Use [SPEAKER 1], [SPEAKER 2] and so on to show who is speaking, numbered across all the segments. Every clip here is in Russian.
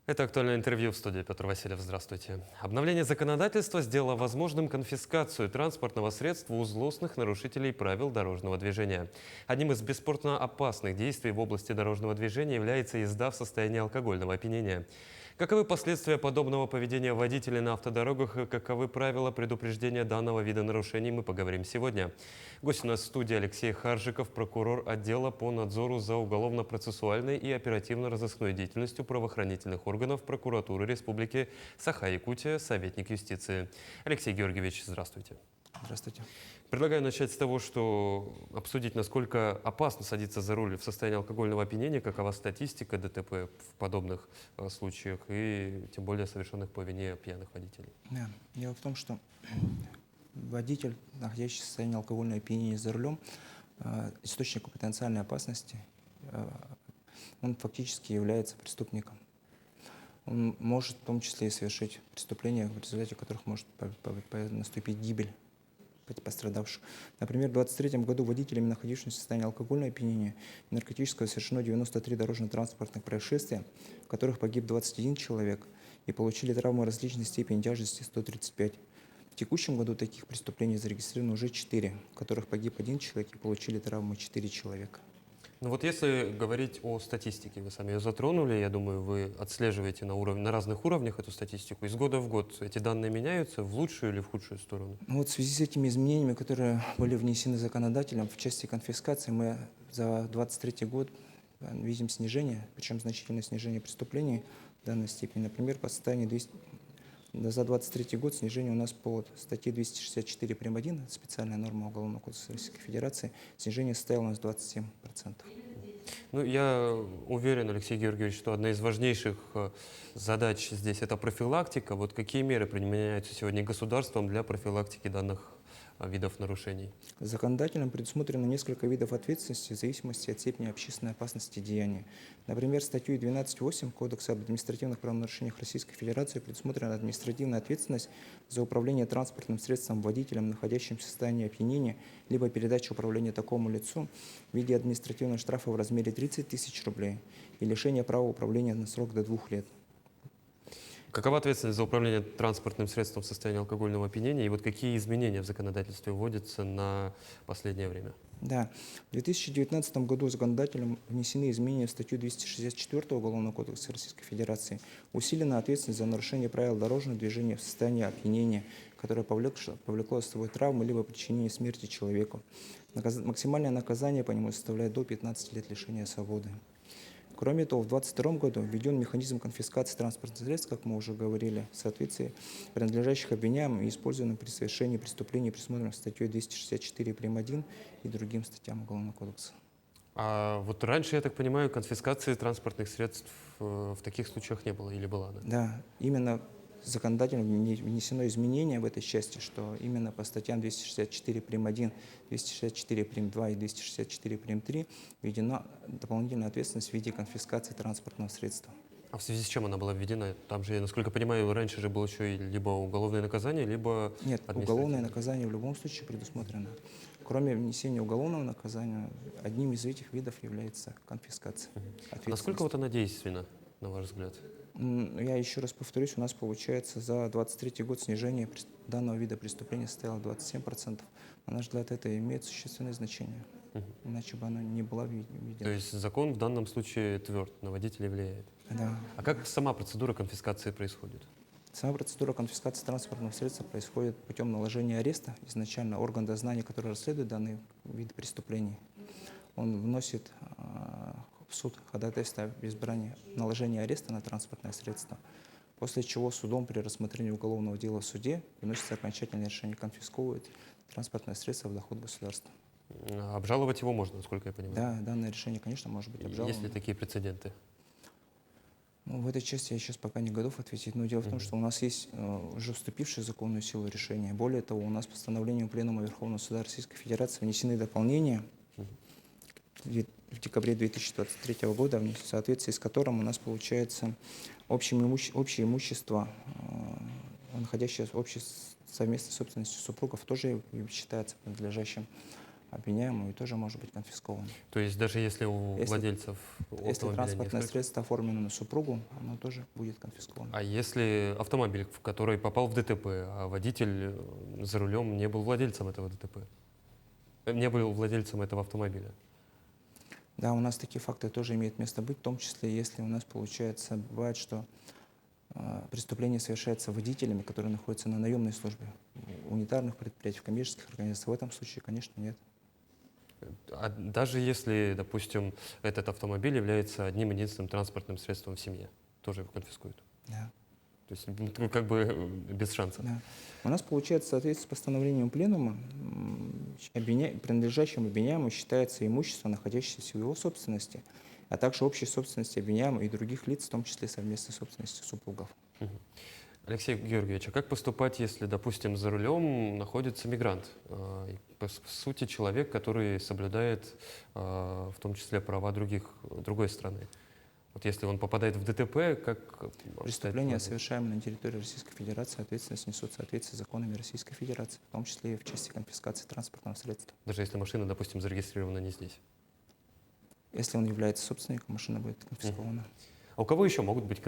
[SPEAKER 1] Это актуальное интервью в студии. Петр Васильев, здравствуйте. Обновление законодательства сделало возможным конфискацию транспортного средства у злостных нарушителей правил дорожного движения. Одним из бесспорно опасных действий в области дорожного движения является езда в состоянии алкогольного опьянения. Каковы последствия подобного поведения водителей на автодорогах и каковы правила предупреждения данного вида нарушений, мы поговорим сегодня. Гость у нас в студии Алексей Харжиков, прокурор отдела по надзору за уголовно-процессуальной и оперативно-розыскной деятельностью правоохранительных органов прокуратуры Республики Саха-Якутия, советник юстиции. Алексей Георгиевич, здравствуйте.
[SPEAKER 2] Здравствуйте.
[SPEAKER 1] Предлагаю начать с того, что обсудить, насколько опасно садиться за руль в состоянии алкогольного опьянения, какова статистика ДТП в подобных случаях и тем более совершенных по вине пьяных водителей.
[SPEAKER 2] Да. Дело в том, что водитель, находящийся в состоянии алкогольного опьянения за рулем, источником потенциальной опасности, он фактически является преступником. Он может в том числе и совершить преступления, в результате которых может наступить гибель пострадавших. Например, в 2023 году водителями, находившимися в состоянии алкогольного опьянения и наркотического, совершено 93 дорожно-транспортных происшествия, в которых погиб 21 человек и получили травмы различной степени тяжести 135. В текущем году таких преступлений зарегистрировано уже 4, в которых погиб 1 человек и получили травмы 4 человека.
[SPEAKER 1] Ну вот если говорить о статистике, вы сами ее затронули, я думаю, вы отслеживаете на разных уровнях эту статистику. Из года в год эти данные меняются в лучшую или в худшую сторону?
[SPEAKER 2] Ну вот в связи с этими изменениями, которые были внесены законодателем в части конфискации, мы за 2023 год видим снижение, причем значительное снижение преступлений в данной степени. Например, по состоянию за 2023 год снижение у нас по статье 264 прим. 1, специальная норма Уголовного кодекса Российской Федерации, снижение составило у нас 27%.
[SPEAKER 1] Ну, я уверен, Алексей Георгиевич, что одна из важнейших задач здесь – это профилактика. Вот какие меры применяются сегодня государством для профилактики данных видов нарушений?
[SPEAKER 2] Законодателем предусмотрено несколько видов ответственности в зависимости от степени общественной опасности деяния. Например, статьей 12.8 Кодекса об административных правонарушениях Российской Федерации предусмотрена административная ответственность за управление транспортным средством водителем, находящимся в состоянии опьянения, либо передачу управления такому лицу в виде административного штрафа в размере 30 тысяч рублей и лишения права управления на срок до 2 лет.
[SPEAKER 1] Какова ответственность за управление транспортным средством в состоянии алкогольного опьянения и вот какие изменения в законодательстве вводятся на последнее время?
[SPEAKER 2] Да, в 2019 году законодателем внесены изменения в статью 264 Уголовного кодекса Российской Федерации. Усилена ответственность за нарушение правил дорожного движения в состоянии опьянения, которое повлекло за собой травмы либо причинение смерти человеку. Максимальное наказание по нему составляет до 15 лет лишения свободы. Кроме того, в 2022 году введен механизм конфискации транспортных средств, как мы уже говорили, в соответствии принадлежащих обвиняемым и использованным при совершении преступлений, предусмотренных статьей 264 прим. 1 и другим статьям Уголовного кодекса.
[SPEAKER 1] А вот раньше, я так понимаю, конфискации транспортных средств в таких случаях не было или была она?
[SPEAKER 2] Да, именно законодательно внесено изменение в этой части, что именно по статьям 264 прим. 1, 264 прим. 2 и 264 прим. 3 введена дополнительная ответственность в виде конфискации транспортного средства.
[SPEAKER 1] А в связи с чем она была введена? Там же, насколько я понимаю, раньше же было еще и либо уголовное наказание, либо
[SPEAKER 2] Нет,
[SPEAKER 1] административное.
[SPEAKER 2] уголовное наказание в любом случае предусмотрено. Кроме внесения уголовного наказания, одним из этих видов является конфискация.
[SPEAKER 1] А насколько вот она действенна, на ваш взгляд?
[SPEAKER 2] Я еще раз повторюсь, у нас получается за 2023 год снижение данного вида преступления составило 27%. На наш взгляд, это имеет существенное значение, иначе бы оно не было введено.
[SPEAKER 1] То есть закон в данном случае тверд, на водителей влияет.
[SPEAKER 2] Да.
[SPEAKER 1] А как сама процедура конфискации происходит?
[SPEAKER 2] Сама процедура конфискации транспортного средства происходит путем наложения ареста. Изначально орган дознания, который расследует данный вид преступлений, он вносит в суд ходатайство об избрании наложения ареста на транспортное средство, после чего судом при рассмотрении уголовного дела в суде выносится окончательное решение, конфисковывать транспортное средство в доход государства.
[SPEAKER 1] Обжаловать его можно, насколько я понимаю?
[SPEAKER 2] Да, данное решение, конечно, может быть обжаловано.
[SPEAKER 1] Есть ли такие прецеденты?
[SPEAKER 2] Ну, в этой части я сейчас пока не готов ответить, но дело в том, что у нас есть уже вступившее в законную силу решение. Более того, у нас постановлением Пленума Верховного Суда Российской Федерации внесены дополнения в декабре 2023 года, в соответствии с которым у нас получается общее имущество, находящееся в общей совместной собственности супругов, тоже считается принадлежащим обвиняемого и тоже может быть конфисковано.
[SPEAKER 1] То есть даже если у
[SPEAKER 2] Если-
[SPEAKER 1] владельцев
[SPEAKER 2] Если
[SPEAKER 1] автомобиля
[SPEAKER 2] транспортное
[SPEAKER 1] несколько.
[SPEAKER 2] средство оформлено на супругу, оно тоже будет конфисковано.
[SPEAKER 1] А если автомобиль, в который попал в ДТП, а водитель за рулем не был владельцем этого ДТП? Не был владельцем этого автомобиля?
[SPEAKER 2] Да, у нас такие факты тоже имеют место быть, в том числе, если у нас получается, бывает, что преступление совершается водителями, которые находятся на наемной службе, в унитарных предприятиях, коммерческих организациях. В этом случае, конечно, нет.
[SPEAKER 1] А даже если, допустим, этот автомобиль является одним единственным транспортным средством в семье, тоже его конфискуют?
[SPEAKER 2] Да.
[SPEAKER 1] То есть ну, как бы без шансов.
[SPEAKER 2] Да. У нас получается, в соответствии с постановлением Пленума, принадлежащим обвиняемому считается имущество, находящееся в его собственности, а также общей собственности обвиняемого и других лиц, в том числе совместной собственности супругов.
[SPEAKER 1] Мгм. Алексей Георгиевич, а как поступать, если, допустим, за рулем находится мигрант? И, по сути, человек, который соблюдает в том числе права другой страны. Вот если он попадает в ДТП, как обстоят
[SPEAKER 2] Преступления,
[SPEAKER 1] дела?
[SPEAKER 2] совершаемые на территории Российской Федерации, ответственность несут в соответствии с законами Российской Федерации, в том числе и в части конфискации транспортного средства.
[SPEAKER 1] Даже если машина, допустим, зарегистрирована не здесь.
[SPEAKER 2] Если он является собственником, машина будет конфискована.
[SPEAKER 1] А у кого еще могут быть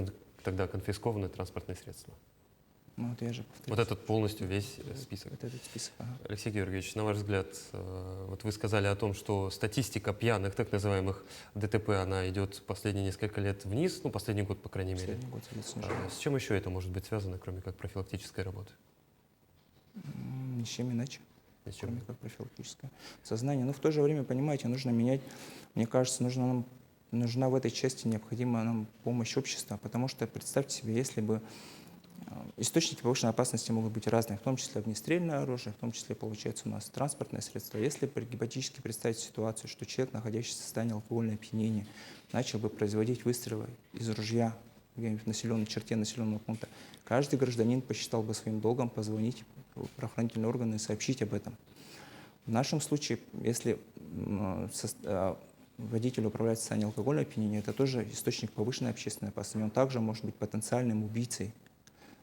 [SPEAKER 1] тогда конфискованы транспортные средства?
[SPEAKER 2] Ну, вот я же
[SPEAKER 1] Вот
[SPEAKER 2] повторюсь.
[SPEAKER 1] этот полностью весь список.
[SPEAKER 2] Вот этот список. Ага.
[SPEAKER 1] Алексей Георгиевич, на ваш взгляд, вот вы сказали о том, что статистика пьяных, так называемых ДТП, она идет последние несколько лет вниз, ну, последний год, по крайней мере.
[SPEAKER 2] Последний год идет снижение.
[SPEAKER 1] С чем еще это может быть связано, кроме как профилактической работы?
[SPEAKER 2] Ни с чем иначе,
[SPEAKER 1] Ни с чем.
[SPEAKER 2] кроме как профилактическое сознание. Но в то же время, понимаете, нужно менять, мне кажется, нужна в этой части необходима нам помощь общества, потому что представьте себе, если бы источники повышенной опасности могут быть разные, в том числе огнестрельное оружие, в том числе, получается, у нас транспортное средство. Если гипотетически представить ситуацию, что человек, находящийся в состоянии алкогольного опьянения, начал бы производить выстрелы из ружья в населенной черте населенного пункта, каждый гражданин посчитал бы своим долгом позвонить в правоохранительные органы и сообщить об этом. В нашем случае, если водитель управляет в состоянии алкогольного опьянения, это тоже источник повышенной общественной опасности. Он также может быть потенциальным убийцей.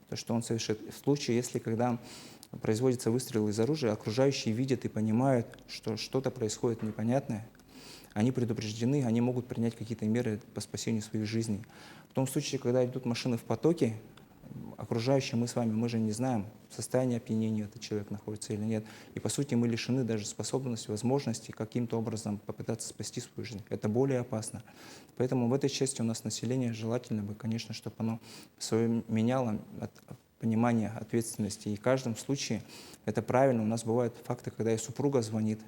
[SPEAKER 2] То, что он совершит. В случае, если когда производится выстрел из оружия, окружающие видят и понимают, что что-то происходит непонятное, они предупреждены, они могут принять какие-то меры по спасению своих жизней. В том случае, когда идут машины в потоке, окружающие мы же не знаем, в состоянии опьянения этот человек находится или нет. И, по сути, мы лишены даже способности, возможности каким-то образом попытаться спасти свою жизнь. Это более опасно. Поэтому в этой части у нас население желательно бы, конечно, чтобы оно свое меняло понимание ответственности. И в каждом случае это правильно. У нас бывают факты, когда и супруга звонит,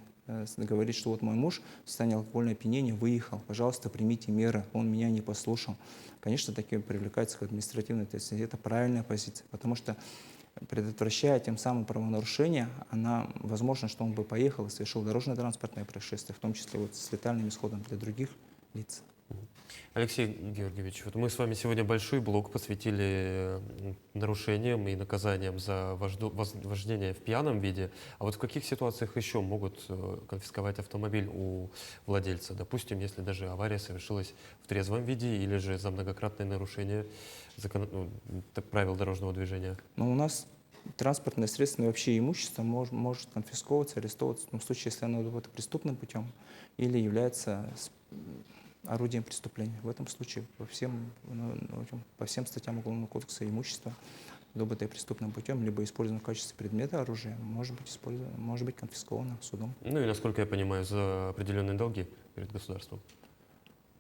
[SPEAKER 2] говорит, что вот мой муж в состоянии алкогольного опьянения выехал, пожалуйста, примите меры, он меня не послушал. Конечно, такие привлекаются к административной ответственности. Это правильная позиция, потому что предотвращая тем самым правонарушение, возможно, что он бы поехал и совершил дорожно-транспортное происшествие, в том числе вот с летальным исходом для других лиц.
[SPEAKER 1] Алексей Георгиевич, вот мы с вами сегодня большой блок посвятили нарушениям и наказаниям за вождение в пьяном виде. А вот в каких ситуациях еще могут конфисковать автомобиль у владельца? Допустим, если даже авария совершилась в трезвом виде или же за многократное нарушение правил дорожного движения?
[SPEAKER 2] Но у нас транспортное средство и вообще имущество может конфисковываться, арестовываться в случае, если оно вот преступным путем или является орудием преступления. В этом случае по всем статьям Уголовного кодекса имущество, добытое преступным путем, либо использовано в качестве предмета оружия, может быть конфисковано судом.
[SPEAKER 1] Ну и, насколько я понимаю, за определенные долги перед государством.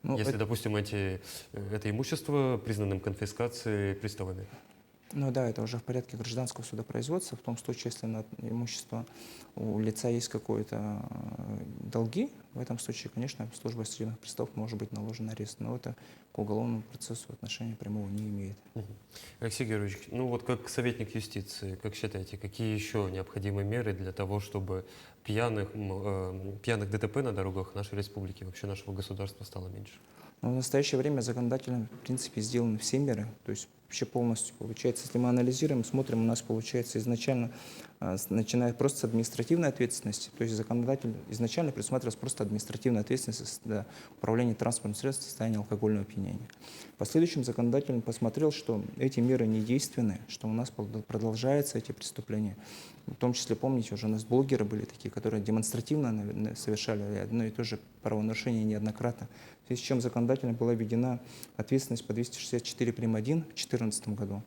[SPEAKER 2] Ну,
[SPEAKER 1] Если, допустим, это имущество признанным конфискацией приставами.
[SPEAKER 2] Ну да, это уже в порядке гражданского судопроизводства. В том случае, если на имущество у лица есть какие-то долги, в этом случае, конечно, службой судебных приставов может быть наложен арест. Но это к уголовному процессу отношения прямого не имеет.
[SPEAKER 1] Алексей Георгиевич, ну вот как советник юстиции, как считаете, какие еще необходимы меры для того, чтобы пьяных ДТП на дорогах нашей республики, вообще нашего государства стало меньше?
[SPEAKER 2] Но в настоящее время законодательно, в принципе, сделаны все меры, то есть вообще полностью получается, если мы анализируем, смотрим, у нас получается изначально начиная просто с административной ответственности, то есть законодатель изначально предусматривался просто административная ответственность за управление транспортным средством в состоянии алкогольного опьянения. В последующем законодатель посмотрел, что эти меры недейственны, что у нас продолжаются эти преступления. В том числе, помните, уже у нас блогеры были такие, которые демонстративно совершали одно и то же правонарушение неоднократно. В связи с чем законодательно была введена ответственность по 264 прим. 1 в 2014 году.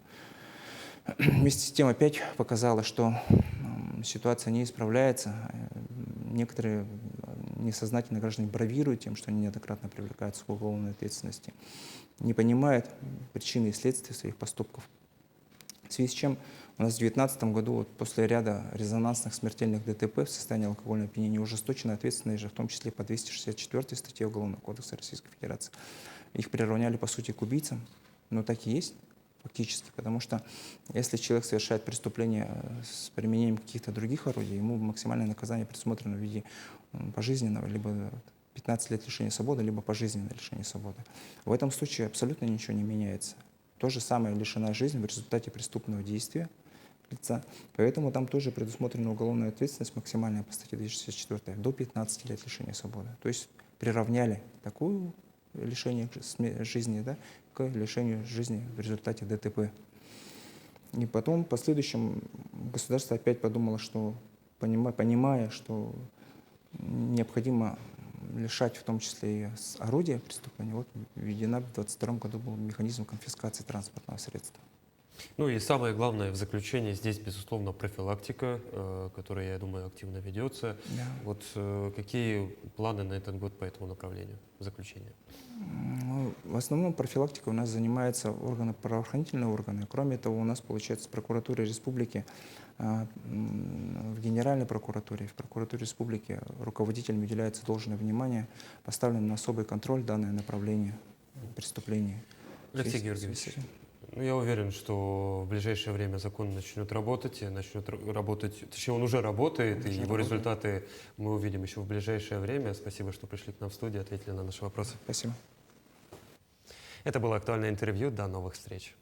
[SPEAKER 2] Вместе с тем опять показало, что ситуация не исправляется. Некоторые несознательно граждане бравируют тем, что они неоднократно привлекаются к уголовной ответственности, не понимают причины и следствия своих поступков. В связи с чем у нас в 2019 году вот, после ряда резонансных смертельных ДТП в состоянии алкогольного опьянения ужесточена ответственность же, в том числе по 264 статье Уголовного кодекса Российской Федерации. Их приравняли, по сути, к убийцам, но так и есть фактически, потому что если человек совершает преступление с применением каких-то других орудий, ему максимальное наказание предусмотрено в виде пожизненного, либо 15 лет лишения свободы, либо пожизненное лишение свободы. В этом случае абсолютно ничего не меняется. То же самое лишена жизнь в результате преступного действия лица. Поэтому там тоже предусмотрена уголовная ответственность максимальная по статье 264 до 15 лет лишения свободы. То есть приравняли такую лишение жизни, да, к лишению жизни в результате ДТП. И потом, в последующем, государство опять подумало, что, понимая, что необходимо лишать в том числе и с орудия преступления, вот введена в 2022 году был механизм конфискации транспортного средства.
[SPEAKER 1] Ну и самое главное в заключении здесь, безусловно, профилактика, которая, я думаю, активно ведется.
[SPEAKER 2] Да.
[SPEAKER 1] Вот какие планы на этот год по этому направлению в заключение?
[SPEAKER 2] Ну, в основном профилактикой у нас занимаются правоохранительные органы. Кроме того, у нас, получается, в прокуратуре республики, в Генеральной прокуратуре, в прокуратуре республики руководителям уделяется должное внимание, поставлено на особый контроль данное направление преступлений.
[SPEAKER 1] Алексей Георгиевич, ну, я уверен, что в ближайшее время закон начнет работать, точнее, он уже работает, и его результаты мы увидим еще в ближайшее время. Спасибо, что пришли к нам в студию, ответили на наши вопросы.
[SPEAKER 2] Спасибо.
[SPEAKER 1] Это было актуальное интервью. До новых встреч.